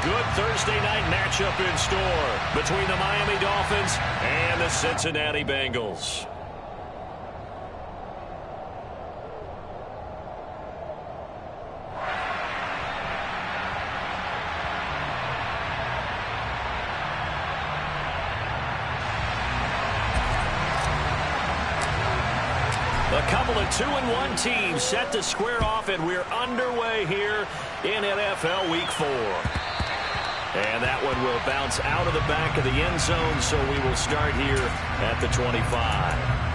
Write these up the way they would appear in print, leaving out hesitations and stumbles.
good Thursday night matchup in store between the Miami Dolphins and the Cincinnati Bengals. A couple of 2-1 teams set to square off, and we're underway here in NFL Week 4. And that one will bounce out of the back of the end zone, so we will start here at the 25.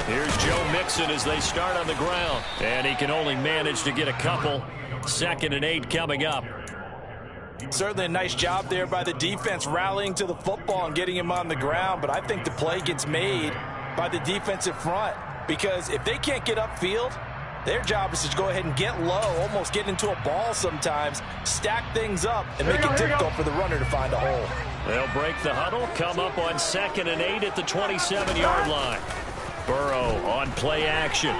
Here's Joe Mixon as they start on the ground, and he can only manage to get a couple. 2nd and 8 coming up. Certainly a nice job there by the defense rallying to the football and getting him on the ground, but I think the play gets made by the defensive front, because if they can't get upfield, their job is to go ahead and get low, almost get into a ball sometimes, stack things up, and make it difficult for the runner to find a hole. They'll break the huddle, come up on 2nd and 8 at the 27-yard line. Burrow on play action.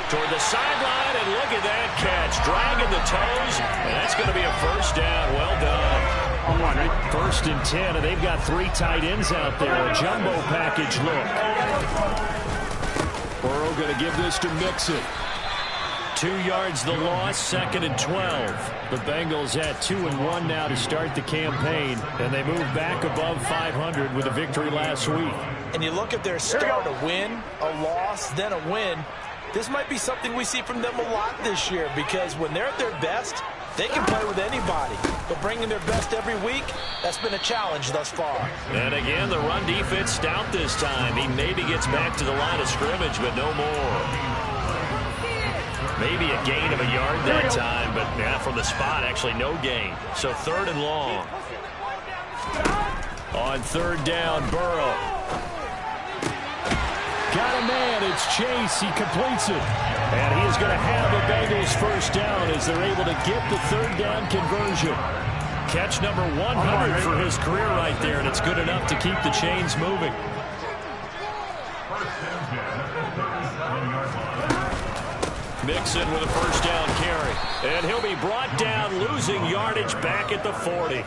Toward the sideline, and look at that catch. Dragging the toes, and that's going to be a first down. Well done. 1st and 10, and they've got 3 tight ends out there. A jumbo package look. Burrow going to give this to Mixon. 2 yards the loss, 2nd and 12. The Bengals at 2-1 now to start the campaign, and they move back above 500 with a victory last week. And you look at their start, a win, a loss, then a win. This might be something we see from them a lot this year, because when they're at their best, they can play with anybody. But bringing their best every week, that's been a challenge thus far. And again, the run defense stout this time. He maybe gets back to the line of scrimmage, but no more. Maybe a gain of a yard that time, but yeah, from the spot, actually no gain. So 3rd and long. On 3rd down, Burrow. Got a man, it's Chase, he completes it. And he is going to have the Bengals first down as they're able to get the 3rd down conversion. Catch number 100 for his career right there, and it's good enough to keep the chains moving. Mixon with a first down carry. And he'll be brought down, losing yardage back at the 40.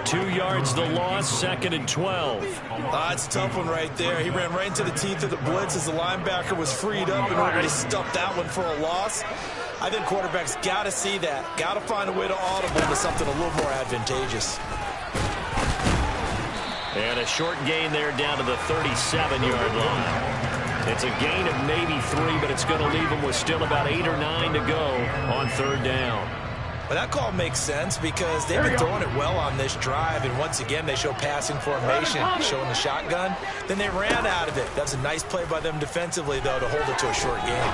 2 yards the loss, 2nd and 12. It's a tough one right there. He ran right into the teeth of the blitz as the linebacker was freed up in order to stuff that one for a loss. I think quarterbacks got to see that. Got to find a way to audible to something a little more advantageous. And a short gain there down to the 37-yard line. It's a gain of maybe 3, but it's going to leave them with still about 8 or 9 to go on 3rd down. Well, that call makes sense because they've been throwing it well on this drive, and once again they show passing formation, showing the shotgun. Then they ran out of it. That's a nice play by them defensively, though, to hold it to a short game.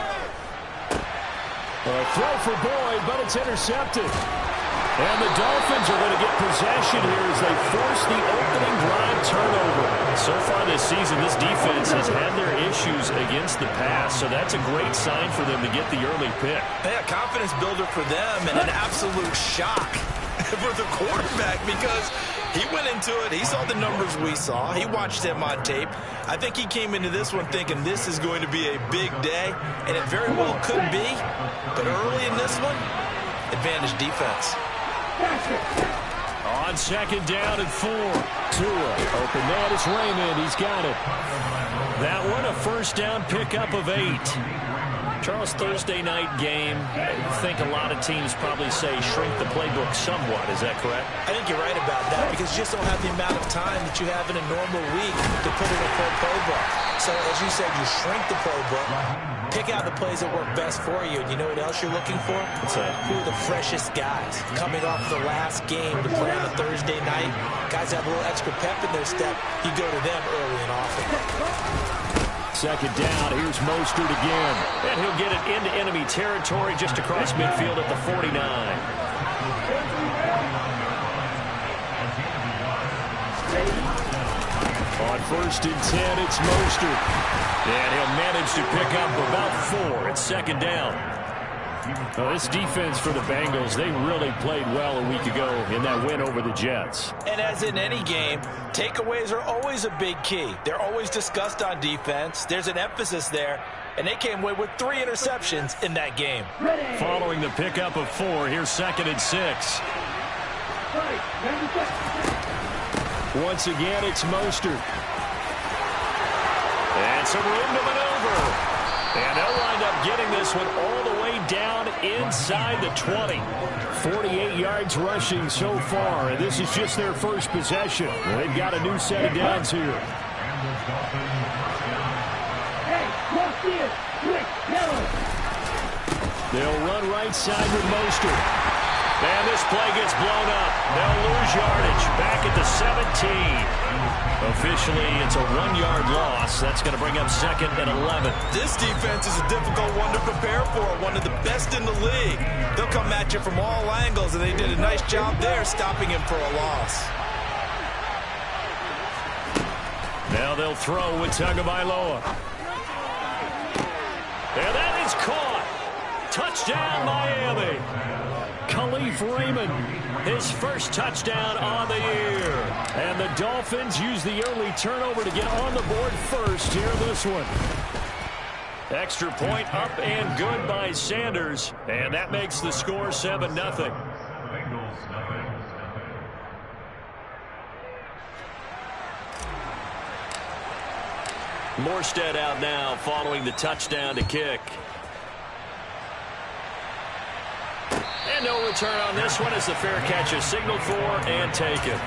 A throw for Boyd, but it's intercepted. And the Dolphins are going to get possession here as they force the opening drive turnover. So far this season, this defense has had their issues against the pass, so that's a great sign for them to get the early pick. Yeah, confidence builder for them, and an absolute shock for the quarterback because he went into it. He saw the numbers we saw. He watched them on tape. I think he came into this one thinking this is going to be a big day, and it very well could be. But early in this one, advantage defense. On 2nd down and 4. Tua, open man is Raymond. He's got it. That one, a first down pickup of 8. Charles, Thursday night game, I think a lot of teams probably say shrink the playbook somewhat. Is that correct? I think you're right about that because you just don't have the amount of time that you have in a normal week to put in a full playbook. So, as you said, you shrink the playbook, pick out the plays that work best for you. And you know what else you're looking for? What's that? Who are the freshest guys coming off the last game to play on a Thursday night? Guys have a little extra pep in their step. You go to them early and often. 2nd down, here's Mostert again. And he'll get it into enemy territory just across midfield at the 49. On 1st and 10, it's Mostert. And he'll manage to pick up about 4 at second down. Well, this defense for the Bengals, they really played well a week ago in that win over the Jets. And as in any game, takeaways are always a big key. They're always discussed on defense. There's an emphasis there, and they came away with 3 interceptions in that game. Following the pickup of 4, here's 2nd and 6. Once again, it's Mostert. And some room to maneuver. And they'll wind up getting this one all the way down inside the 20. 48 yards rushing so far, and this is just their first possession. They've got a new set of downs here. They'll run right side with Mostert. And this play gets blown up. They'll lose yardage back at the 17. Officially, it's a 1-yard loss. That's going to bring up 2nd and 11. This defense is a difficult one to prepare for, one of the best in the league. They'll come at you from all angles, and they did a nice job there stopping him for a loss. Now they'll throw with Tagovailoa. And that is caught. Touchdown, Miami. Khalif Raymond, his first touchdown on the year. And the Dolphins use the early turnover to get on the board first here in this one. Extra point up and good by Sanders. And that makes the score 7-0. Morstead out now following the touchdown to kick. And no return on this one as the fair catch is signaled for and taken.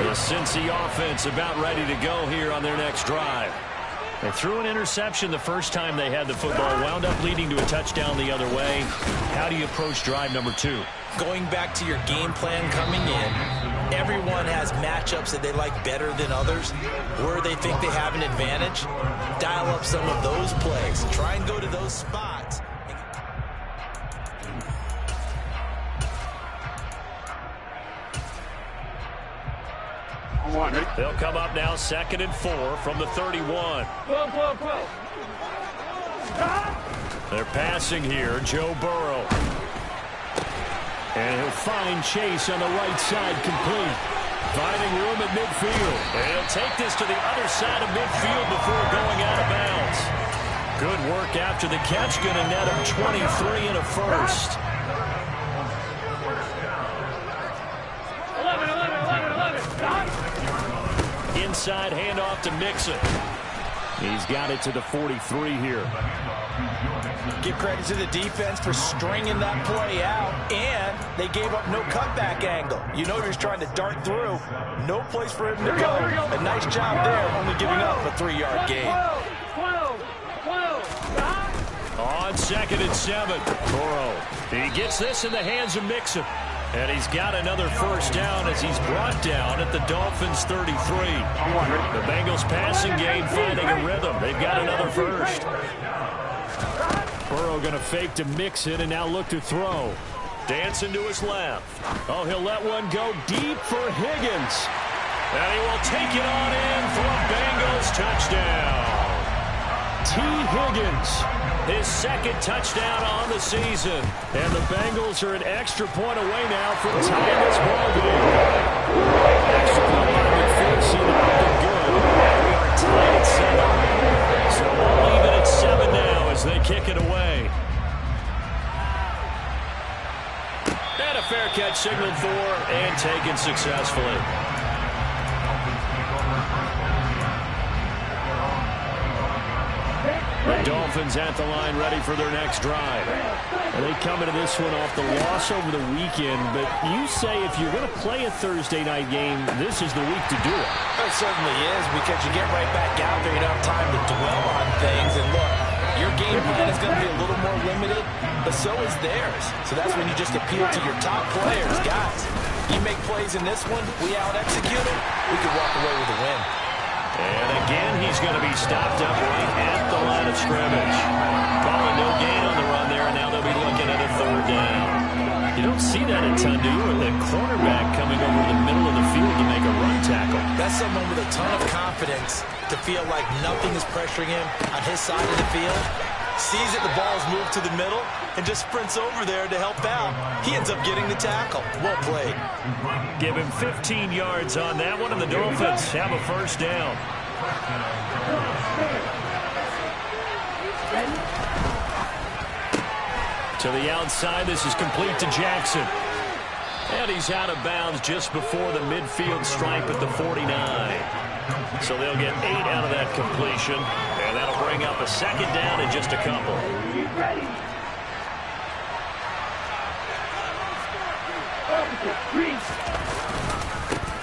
The Cincy offense about ready to go here on their next drive. They threw an interception the first time they had the football, wound up leading to a touchdown the other way. How do you approach drive number 2? Going back to your game plan coming in, everyone has matchups that they like better than others. Where they think they have an advantage, dial up some of those plays. Try and go to those spots. They'll come up now 2nd and 4 from the 31. They're passing here, Joe Burrow. And he'll find Chase on the right side complete. Finding room at midfield. And he'll take this to the other side of midfield before going out of bounds. Good work after the catch. Going to net him 23 and a first. 11. Inside handoff to Mixon. He's got it to the 43 here. Give credit to the defense for stringing that play out, and they gave up no cutback angle. You know you're trying to dart through. No place for him to go. A nice job there, only giving up a 3-yard gain. On 2nd and 7, Burrow. He gets this in the hands of Mixon. And he's got another first down as he's brought down at the Dolphins' 33. The Bengals passing game finding a rhythm. They've got another first. Burrow going to fake to Mixon and now look to throw. Dancing to his left. Oh, he'll let one go deep for Higgins. And he will take it on in for a Bengals touchdown. T. Higgins, his 2nd touchdown on the season. And the Bengals are an extra point away now from tying this ball game. Extra point line with 14 and good. We are tied at 7. So we'll leave it at 7 now as they kick it away. And a fair catch signaled for and taken successfully. The Dolphins at the line ready for their next drive. And they come into this one off the loss over the weekend, but you say if you're going to play a Thursday night game, this is the week to do it. It certainly is, because you get right back out there. You don't have time to dwell on things. And look, your game plan is going to be a little more limited, but so is theirs. So that's when you just appeal to your top players. Guys, you make plays in this one, we out-execute it, we could walk away with a win. And again, he's going to be stopped up right at the line of scrimmage. Calling no gain on the run there, and now they'll be looking at a 3rd down. You don't see that a ton, do you? Or the cornerback coming over the middle of the field to make a run tackle. That's someone with a ton of confidence to feel like nothing is pressuring him on his side of the field. Sees that the ball is moved to the middle and just sprints over there to help out. He ends up getting the tackle. Well played. Give him 15 yards on that one, and the Dolphins have a first down. To the outside, this is complete to Jackson. And he's out of bounds just before the midfield stripe at the 49. So they'll get 8 out of that completion, and that'll bring up a second down in just a couple.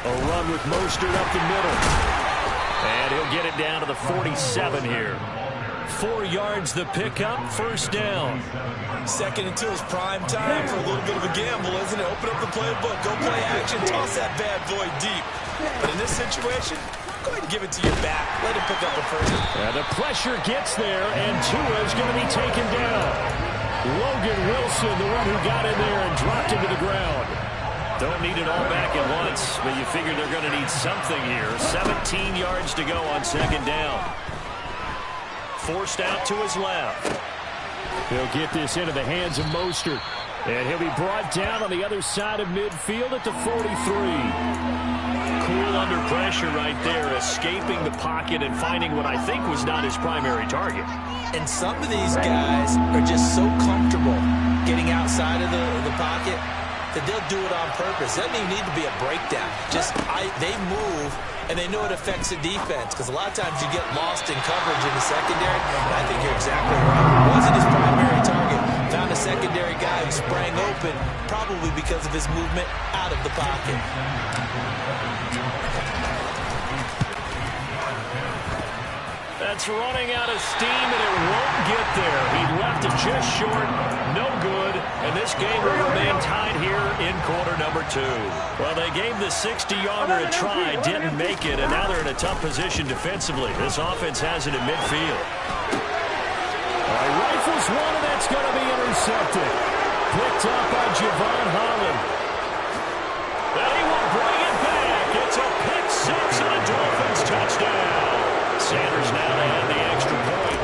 A run with Mostert up the middle. And he'll get it down to the 47 here. 4 yards the pickup, first down. 2nd and 2 is prime time for a little bit of a gamble, isn't it? Open up the playbook, go play action, toss that bad boy deep. But in this situation, go ahead and give it to your back. Let him pick up the first. And the pressure gets there, and Tua is going to be taken down. Logan Wilson, the one who got in there and dropped him to the ground. Don't need it all back at once, but you figure they're going to need something here. 17 yards to go on second down. Forced out to his left. He'll get this into the hands of Mostert. And he'll be brought down on the other side of midfield at the 43. Cool under pressure right there, escaping the pocket and finding what I think was not his primary target. And some of these guys are just so comfortable getting outside of the pocket that they'll do it on purpose. It doesn't even need to be a breakdown. They move, and they know it affects the defense, because a lot of times you get lost in coverage in the secondary, and I think you're exactly right. It wasn't his primary target. Found a secondary guy who sprang open, probably because of his movement out of the pocket. That's running out of steam, and it won't get there. He left it just short, no good, and this game will remain tied here in quarter number 2. Well, they gave the 60-yarder a try, didn't make it, and now they're in a tough position defensively. This offense has it in midfield. All right, rifles one, and that's going to be intercepted. Picked up by Javon Holland. And he will bring it back. It's a pick six and a Dolphins touchdown. Sanders now to add the extra point.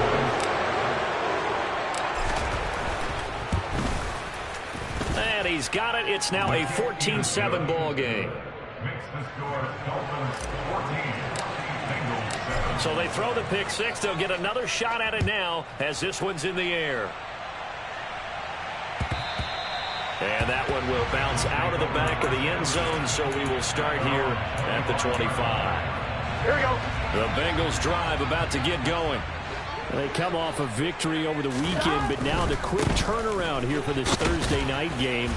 And he's got it. It's now a 14-7 ball game. So they throw the pick six. They'll get another shot at it now as this one's in the air. And that one will bounce out of the back of the end zone, so we will start here at the 25. Here we go. The Bengals drive about to get going. They come off a victory over the weekend, but now the quick turnaround here for this Thursday night game.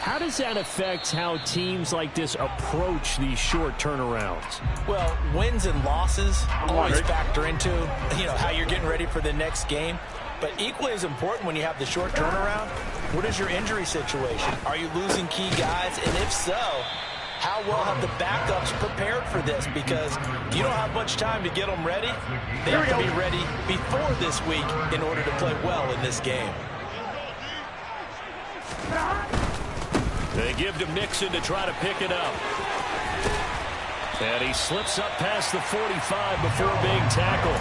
How does that affect how teams like this approach these short turnarounds? Well, wins and losses always factor into, how you're getting ready for the next game. But equally as important when you have the short turnaround, what is your injury situation? Are you losing key guys? And if so, how well have the backups prepared for this? Because you don't have much time to get them ready. They have to be ready before this week in order to play well in this game. They give to Mixon to try to pick it up. And he slips up past the 45 before being tackled.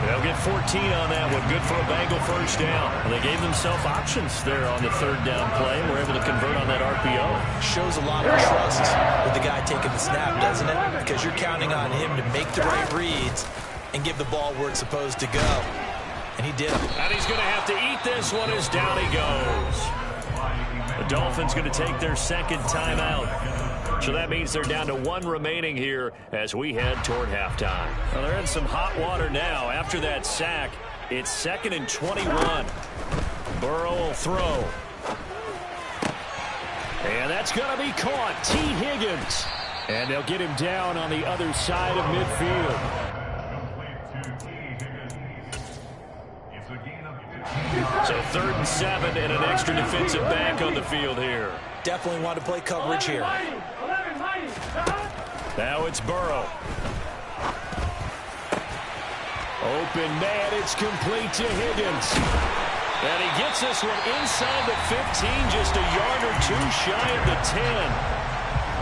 They'll get 14 on that one. Good for a Bengal first down. And they gave themselves options there on the third down play. We're able to convert on that RPO. Shows a lot of trust with the guy taking the snap, doesn't it? Because you're counting on him to make the right reads and give the ball where it's supposed to go. And he did. And he's going to have to eat this one as down he goes. The Dolphins going to take their second timeout. So that means they're down to 1 remaining here as we head toward halftime. Well, they're in some hot water now. After that sack, it's 2nd and 21. Burrow will throw. And that's going to be caught. T. Higgins. And they'll get him down on the other side of midfield. So 3rd and 7 and an extra defensive back on the field here. Definitely want to play coverage here. Now it's Burrow. Open man, it's complete to Higgins. And he gets this one inside the 15, just a yard or two shy of the 10.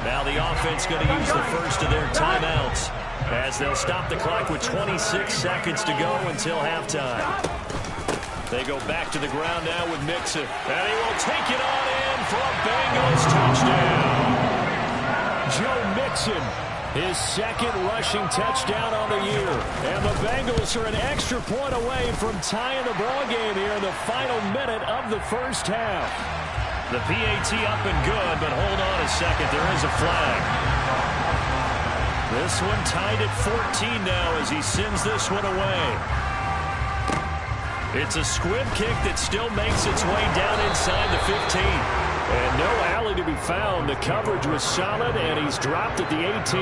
Now the offense going to use the first of their timeouts as they'll stop the clock with 26 seconds to go until halftime. They go back to the ground now with Mixon. And he will take it on in for a Bengals touchdown. Joe Mixon, his second rushing touchdown on the year. And the Bengals are an extra point away from tying the ball game here in the final minute of the first half. The PAT up and good, but hold on a second. There is a flag. This one tied at 14 now as he sends this one away. It's a squib kick that still makes its way down inside the 15. And no alley to be found. The coverage was solid, and he's dropped at the 18.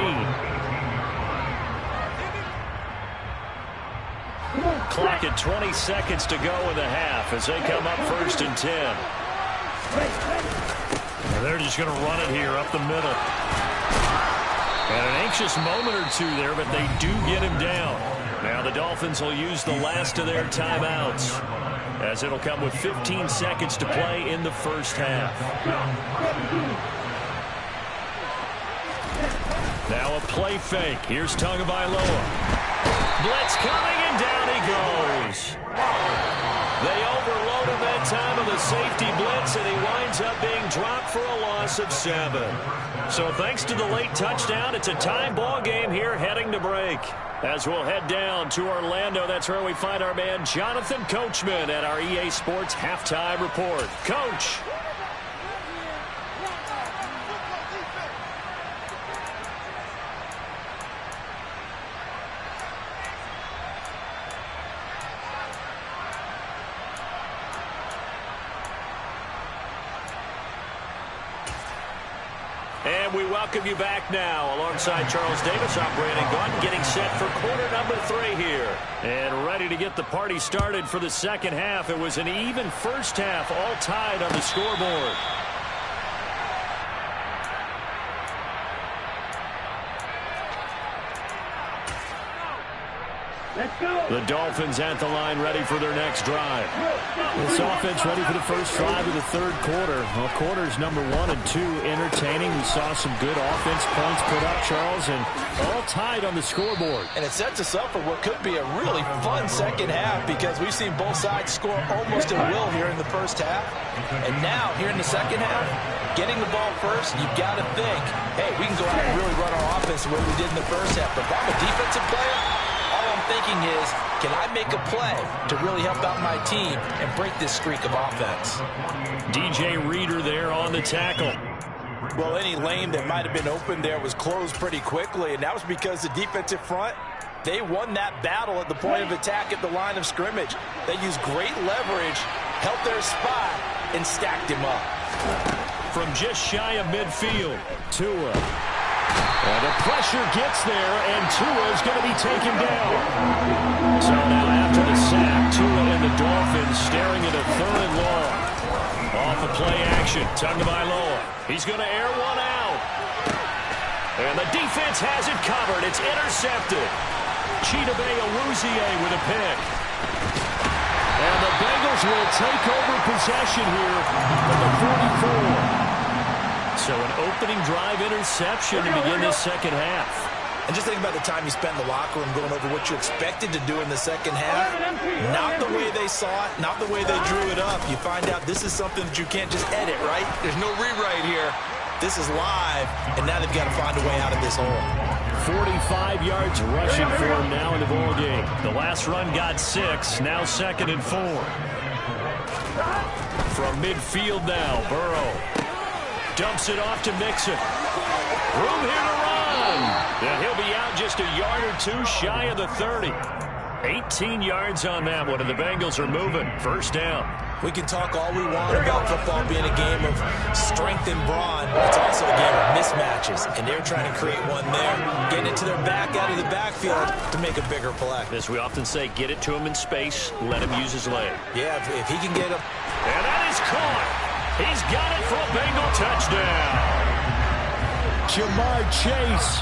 Clock at 20 seconds to go in the half as they come up 1st and 10. And they're just going to run it here up the middle. And an anxious moment or two there, but they do get him down. Now the Dolphins will use the last of their timeouts as it'll come with 15 seconds to play in the first half. Now a play fake. Here's Tagovailoa. Blitz coming, and down he goes. They overload him that time of the safety blitz, and he winds up being dropped for a loss of 7. So thanks to the late touchdown, it's a tie ball game here heading to break. As we'll head down to Orlando, that's where we find our man Jonathan Coachman at our EA Sports Halftime Report. Coach. And we welcome you back now alongside Charles Davis. I'm Brandon Gordon getting set for quarter number 3 here. And ready to get the party started for the second half. It was an even first half, all tied on the scoreboard. Let's go. The Dolphins at the line ready for their next drive. This offense ready for the first drive of the third quarter. Well, quarters number 1 and 2 entertaining. We saw some good offense points put up, Charles, and all tied on the scoreboard. And it sets us up for what could be a really fun second half because we've seen both sides score almost at will here in the first half. And now, here in the second half, getting the ball first, you've got to think, hey, we can go out and really run our offense the way we did in the first half. But if I'm a defensive player, all I'm thinking is, can I make a play to really help out my team and break this streak of offense? DJ Reader there on the tackle. Well, any lane that might have been open there was closed pretty quickly, and that was because the defensive front, they won that battle at the point of attack at the line of scrimmage. They used great leverage, held their spot, and stacked him up. From just shy of midfield, Tua. And the pressure gets there, and Tua is going to be taken down. So now after the sack, Tua and the Dolphins staring at a 3rd and long. Off of play action, Tagovailoa. He's going to air one out. And the defense has it covered. It's intercepted. Chidobe Awuzie with a pick. And the Bengals will take over possession here at the 44. So an opening drive interception to begin this second half. And just think about the time you spent in the locker room going over what you expected to do in the second half. Not the way they saw it, not the way they drew it up. You find out this is something that you can't just edit, right? There's no rewrite here. This is live, and now they've got to find a way out of this hole. 45 yards rushing for him now in the ball game. The last run got 6, now 2nd and 4. From midfield now, Burrow. Dumps it off to Mixon. Room here to run. And he'll be out just a yard or 2 shy of the 30. 18 yards on that one, and the Bengals are moving. First down. We can talk all we want about football being a game of strength and brawn. It's also a game of mismatches, and they're trying to create one there. Getting it to their back out of the backfield to make a bigger play. As we often say, get it to him in space, let him use his leg. Yeah, if he can get him. And that is caught. He's got it for a Bengal touchdown. Jamar Chase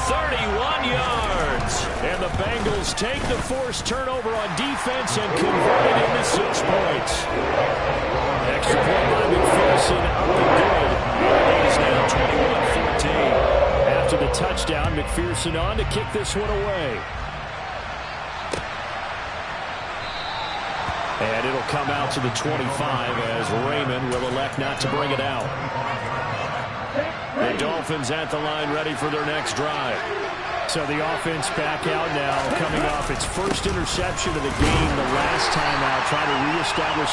31 yards. And the Bengals take the forced turnover on defense and convert it into 6 points. Extra point by McPherson up and good. It is now 21-14. After the touchdown, McPherson on to kick this one away. And it'll come out to the 25 as Raymond will elect not to bring it out. The Dolphins at the line ready for their next drive. So the offense back out now, coming off its first interception of the game the last time out, trying to reestablish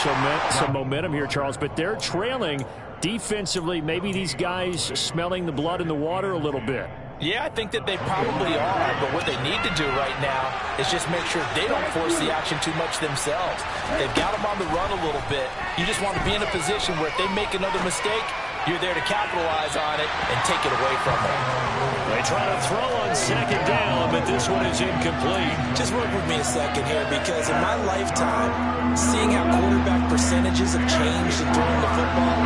some momentum here, Charles. But they're trailing defensively. Maybe these guys smelling the blood in the water a little bit. Yeah, I think that they probably are, but what they need to do right now is just make sure they don't force the action too much themselves. They've got them on the run a little bit. You just want to be in a position where if they make another mistake, you're there to capitalize on it and take it away from them. They try to throw on second down, but this one is incomplete. Just work with me a second here, because in my lifetime, seeing how quarterback percentages have changed in throwing the football,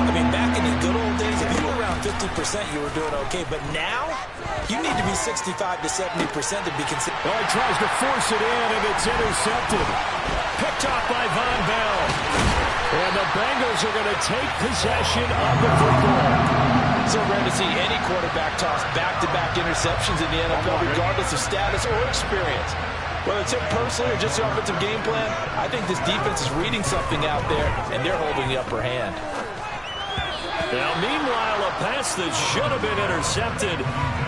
I mean, back in the good old days, if you were around 50%, you were doing okay. But now, you need to be 65 to 70% to be considered. Oh, he tries to force it in, and it's intercepted. Picked off by Von Bell. And the Bengals are going to take possession of the football. So rare to see any quarterback toss back-to-back interceptions in the NFL, regardless of status or experience. Whether it's him personally or just the offensive game plan, I think this defense is reading something out there, and they're holding the upper hand. Now, meanwhile, a pass that should have been intercepted,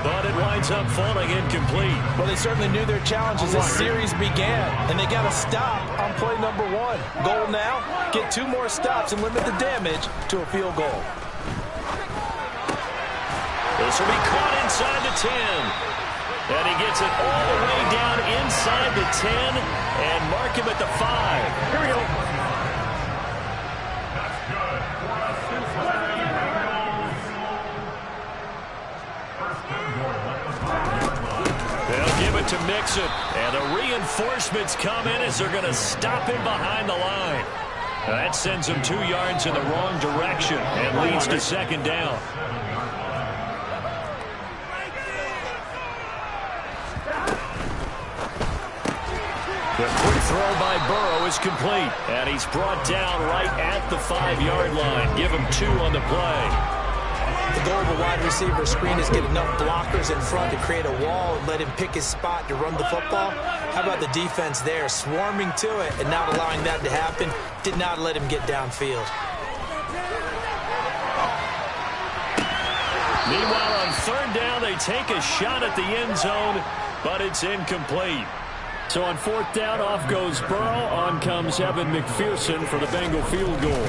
but it winds up falling incomplete. Well, they certainly knew their challenge as this series began, and they got to stop on play number 1. Goal now, get 2 more stops and limit the damage to a field goal. This will be caught inside the 10. And he gets it all the way down inside the 10 and mark him at the 5. Here we go. They'll give it to Mixon, and the reinforcements come in as they're going to stop him behind the line. That sends him 2 yards in the wrong direction and leads to second down. The quick throw by Burrow is complete, and he's brought down right at the 5-yard line. Give him 2 on the play. The goal of a wide receiver screen is get enough blockers in front to create a wall and let him pick his spot to run the football. How about the defense there, swarming to it and not allowing that to happen? Did not let him get downfield. Meanwhile, on third down, they take a shot at the end zone, but it's incomplete. So on fourth down, off goes Burrow. On comes Evan McPherson for the Bengal field goal.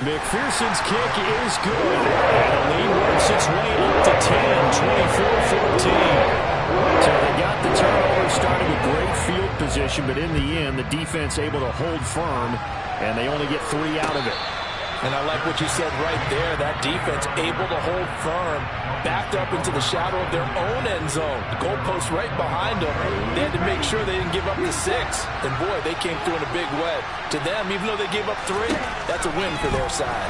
McPherson's kick is good. And the lead works its way up to 10, 24-14. So they got the turnover, started with great field position, but in the end, the defense able to hold firm, and they only get 3 out of it. And I like what you said right there. That defense able to hold firm, backed up into the shadow of their own end zone. The goalpost right behind them. They had to make sure they didn't give up the 6. And boy, they came through in a big way. To them, even though they gave up 3, that's a win for their side.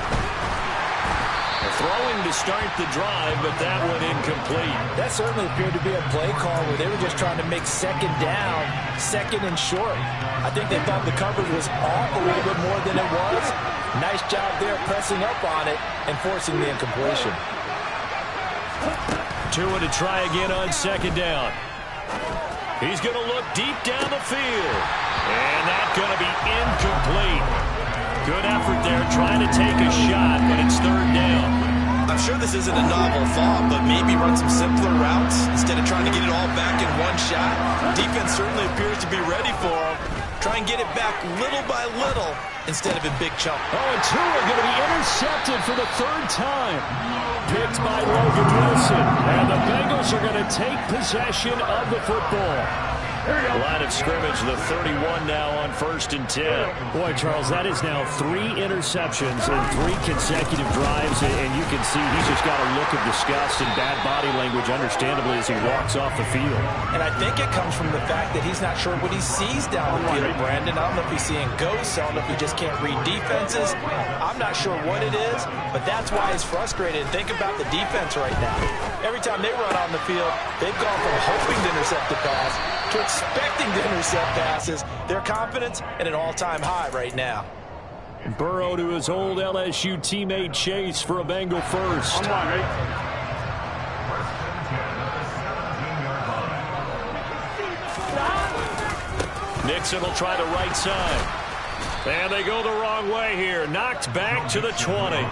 Throwing to start the drive, but that one incomplete. That certainly appeared to be a play call where they were just trying to make second down, second and short. I think they thought the coverage was off a little bit more than it was. Nice job there pressing up on it and forcing the incompletion. Tua to try again on second down. He's going to look deep down the field. And that's going to be incomplete. Good effort there trying to take a shot, but it's third down. I'm sure this isn't a novel thought, but maybe run some simpler routes instead of trying to get it all back in one shot. Defense certainly appears to be ready for him. Try and get it back little by little instead of in big chunks. Oh, and Tua going to be intercepted for the 3rd time. Picked by Logan Wilson. And the Bengals are going to take possession of the football. Line of scrimmage, the 31 now on 1st and 10. Boy, Charles, that is now 3 interceptions in 3 consecutive drives, and you can see he's just got a look of disgust and bad body language, understandably, as he walks off the field. And I think it comes from the fact that he's not sure what he sees down the field, Brandon. I don't know if he's seeing ghosts. I don't know if he just can't read defenses. I'm not sure what it is, but that's why he's frustrated. Think about the defense right now. Every time they run on the field, they've gone from hoping to intercept the pass to expecting to intercept passes. Their confidence at an all-time high right now. Burrow to his old LSU teammate Chase for a Bengal first. Nixon will try the right side. And they go the wrong way here. Knocked back to the 20.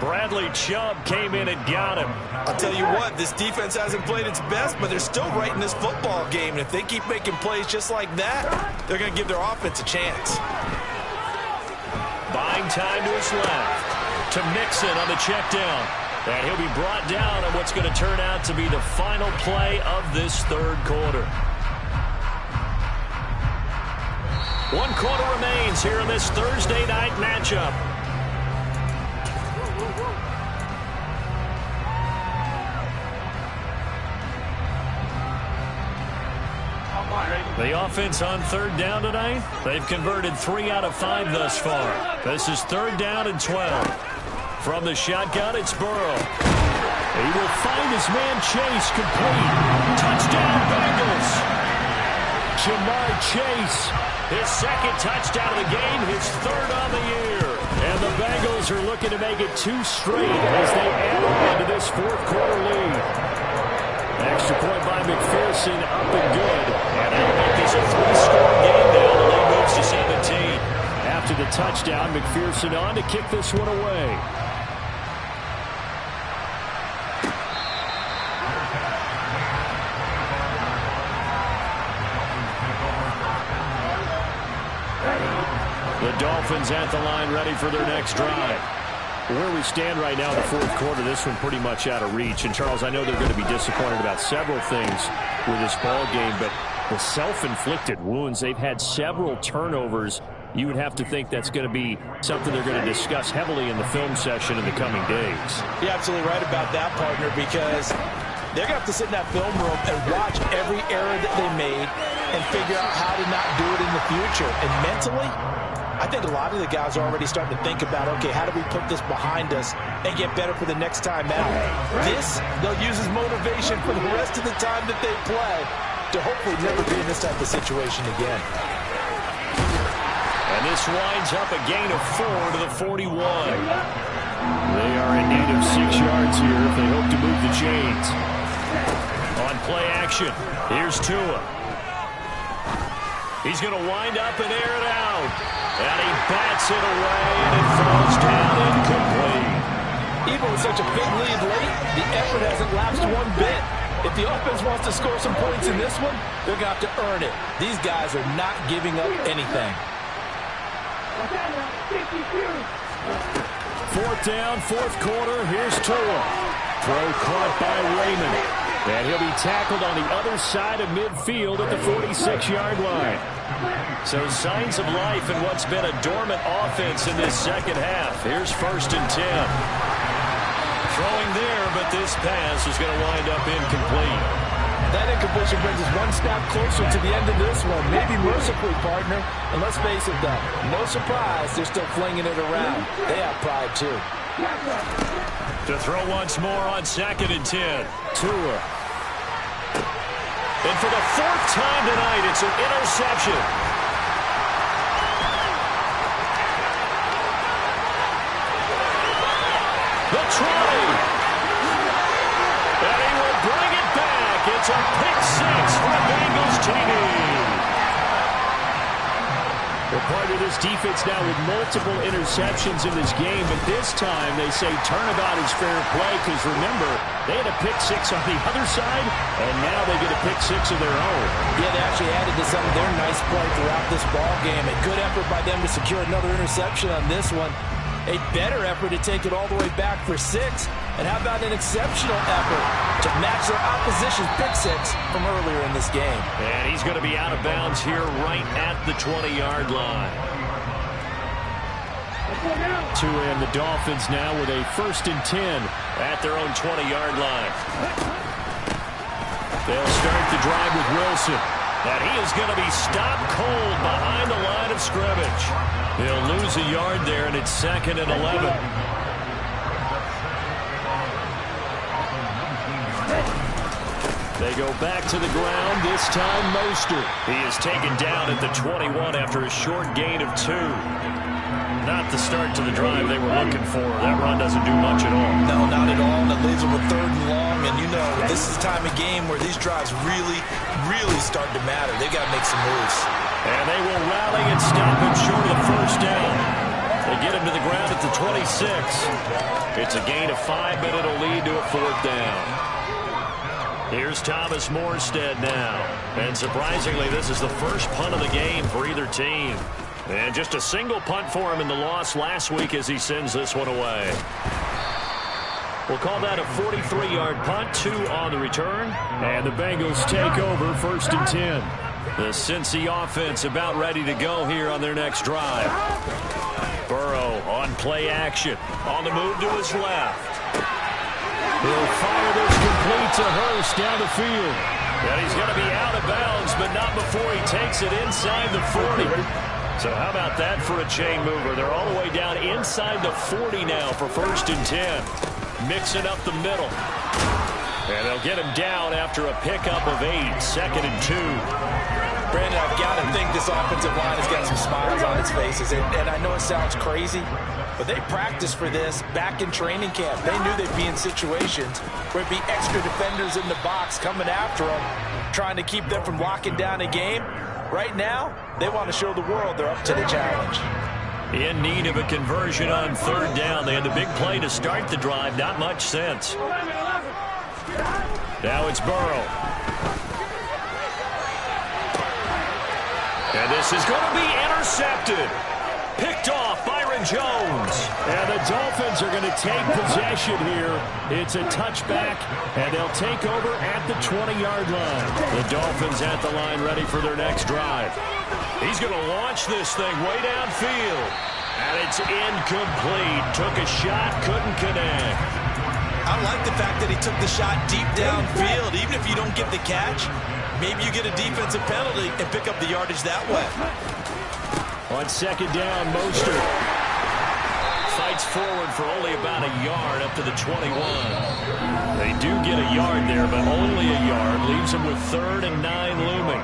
Bradley Chubb came in and got him. I'll tell you what, this defense hasn't played its best, but they're still right in this football game. And if they keep making plays just like that, they're going to give their offense a chance. Buying time to his left. To Nixon on the check down. And he'll be brought down on what's going to turn out to be the final play of this 3rd quarter. 1 quarter remains here in this Thursday night matchup. The offense on 3rd down tonight, they've converted 3 out of 5 thus far. This is 3rd down and 12. From the shotgun, it's Burrow. He will find his man Chase complete. Touchdown, Bengals. Jamar Chase, his 2nd touchdown of the game, his 3rd on the year. And the Bengals are looking to make it 2 straight as they add on to this 4th quarter lead. Extra point by McPherson, up and good. And that'll make this a 3-score game now. The lead moves to 17. After the touchdown, McPherson on to kick this one away. The Dolphins at the line, ready for their next drive. Where we stand right now in the 4th quarter, this one pretty much out of reach. And, Charles, I know they're going to be disappointed about several things with this ball game, but the self-inflicted wounds, they've had several turnovers. You would have to think that's going to be something they're going to discuss heavily in the film session in the coming days. You're absolutely right about that, partner, because they're going to have to sit in that film room and watch every error that they made and figure out how to not do it in the future. And mentally, I think a lot of the guys are already starting to think about, okay, how do we put this behind us and get better for the next time out? This, they'll use as motivation for the rest of the time that they play to hopefully never be in this type of situation again. And this winds up a gain of 4 to the 41. They are in need of 6 yards here if they hope to move the chains. On play action, here's Tua. He's going to wind up and air it out. And he bats it away, and it falls down incomplete. Even with such a big lead late, the effort hasn't lapsed one bit. If the offense wants to score some points in this one, they're going to have to earn it. These guys are not giving up anything. 4th down, 4th quarter. Here's Tua. Throw caught by Raymond. And he'll be tackled on the other side of midfield at the 46-yard line. So signs of life in what's been a dormant offense in this 2nd half. Here's 1st and 10. Throwing there, but this pass is going to wind up incomplete. That incompletion brings us one step closer to the end of this one. Maybe mercifully, partner. And let's face it, though, no surprise, they're still flinging it around. They have pride, too. To throw once more on 2nd and 10. Tua. And for the 4th time tonight, it's an interception. The try. And he will bring it back. It's a pick 6 for the Bengals team. Well, part of this defense now with multiple interceptions in this game, but this time they say turnabout is fair play because, remember, they had a pick 6 on the other side, and now they get a pick 6 of their own. Yeah, they actually added to some of their nice play throughout this ball game. A good effort by them to secure another interception on this one. A better effort to take it all the way back for 6. And how about an exceptional effort to match their opposition's pick six from earlier in this game? And he's going to be out of bounds here right at the 20-yard line. And the Dolphins now with a 1st and 10 at their own 20-yard line. They'll start the drive with Wilson. And he is going to be stopped cold behind the line of scrimmage. He'll lose a yard there, and it's 2nd and 11. They go back to the ground, this time Mostert. He is taken down at the 21 after a short gain of 2. Not the start to the drive they were looking for. That run doesn't do much at all. No, not at all. And it leaves them with 3rd and long. And you know, this is the time of game where these drives really start to matter. They got to make some moves. And they will rally and stop him short of the 1st down. They get him to the ground at the 26. It's a gain of 5, but it'll lead to a 4th down. Here's Thomas Morstead now. And surprisingly, this is the first punt of the game for either team. And just a single punt for him in the loss last week as he sends this one away. We'll call that a 43-yard punt, 2 on the return. And the Bengals take over 1st and 10. The Cincy offense about ready to go here on their next drive. Burrow on play action. On the move to his left. He'll fire this complete to Hurst down the field. And he's going to be out of bounds, but not before he takes it inside the 40. So how about that for a chain mover? They're all the way down inside the 40 now for 1st and 10. Mixing up the middle. And they'll get him down after a pickup of 8, 2nd and 2. Brandon, I've got to think this offensive line has got some smiles on its faces. And I know it sounds crazy, but they practiced for this back in training camp. They knew they'd be in situations where it'd be extra defenders in the box coming after them, trying to keep them from locking down a game. Right now, they want to show the world they're up to the challenge. In need of a conversion on 3rd down. They had the big play to start the drive. Not much sense. Now it's Burrow. And this is going to be intercepted. Picked off Byron Jones. And the Dolphins are going to take possession here. It's a touchback, and they'll take over at the 20-yard line. The Dolphins at the line ready for their next drive. He's going to launch this thing way downfield. And it's incomplete. Took a shot, couldn't connect. I like the fact that he took the shot deep downfield. Even if you don't get the catch, maybe you get a defensive penalty and pick up the yardage that way. On 2nd down, Mostert fights forward for only about a yard up to the 21. They do get a yard there, but only a yard. Leaves them with 3rd and 9 looming.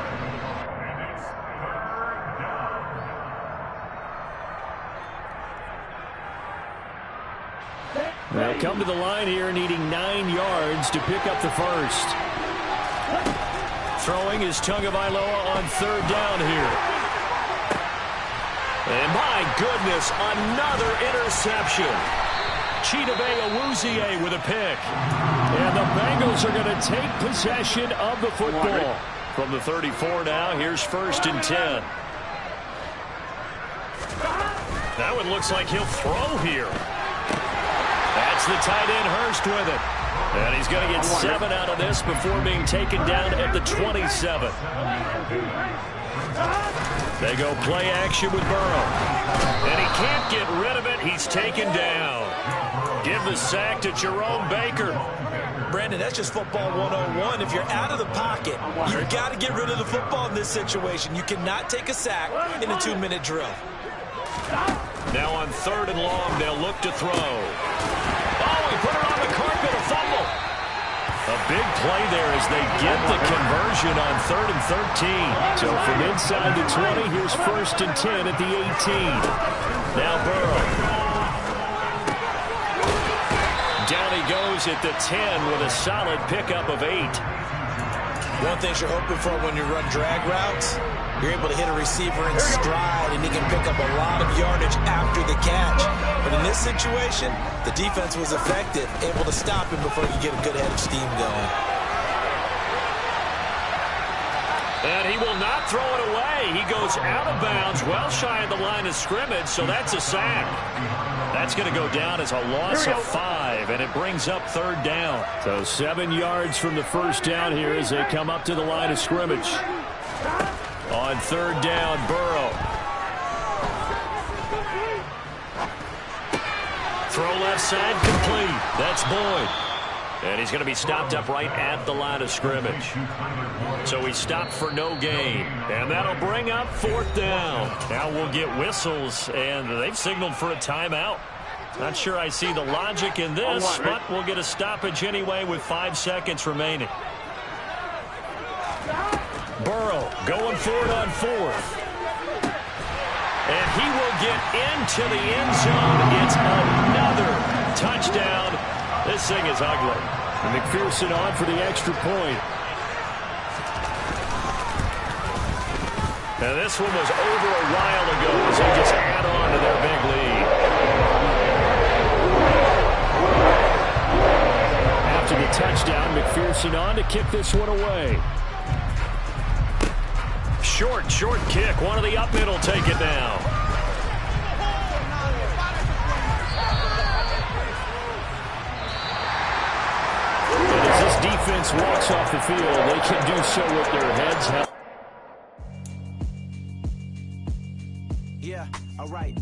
They'll come to the line here needing 9 yards to pick up the 1st. Throwing is Tagovailoa on 3rd down here. And my goodness, another interception. Chidobe Awuzie with a pick. And the Bengals are going to take possession of the football. From the 34 now, here's 1st and 10. That one looks like he'll throw here. That's the tight end Hurst with it. And he's going to get 7 out of this before being taken down at the 27. They go play action with Burrow. And he can't get rid of it. He's taken down. Give the sack to Jerome Baker. Brandon, that's just football 101. If you're out of the pocket, you've got to get rid of the football in this situation. You cannot take a sack in a 2-minute drill. Now on 3rd and long, they'll look to throw. Oh, he put it on the carpet, a fumble. A big play there as they get the conversion on 3rd and 13. So from inside the 20, here's 1st and 10 at the 18. Now Burrow. Down he goes at the 10 with a solid pickup of 8. One thing you're hoping for when you run drag routes, you're able to hit a receiver in stride, and he can pick up a lot of yardage after the catch. But in this situation, the defense was effective, able to stop him before he could get a good head of steam going. And he will not throw it away. He goes out of bounds, well shy of the line of scrimmage, so that's a sack. That's going to go down as a loss of 5, and it brings up 3rd down. So 7 yards from the first down here as they come up to the line of scrimmage. On 3rd down, Burrow. Throw left side, complete. That's Boyd. And he's going to be stopped up right at the line of scrimmage. So he's stopped for no gain. And that'll bring up 4th down. Now we'll get whistles, and they've signaled for a timeout. Not sure I see the logic in this, but we'll get a stoppage anyway with 5 seconds remaining. Burrow going for it on 4th. And he will get into the end zone. It's another touchdown. This thing is ugly. And McPherson on for the extra point. And this one was over a while ago as they just add on to their big lead. After the touchdown, McPherson on to kick this one away. Short kick. One of the up middle take it now. And as this defense walks off the field, they can do so with their heads held. Yeah, all right.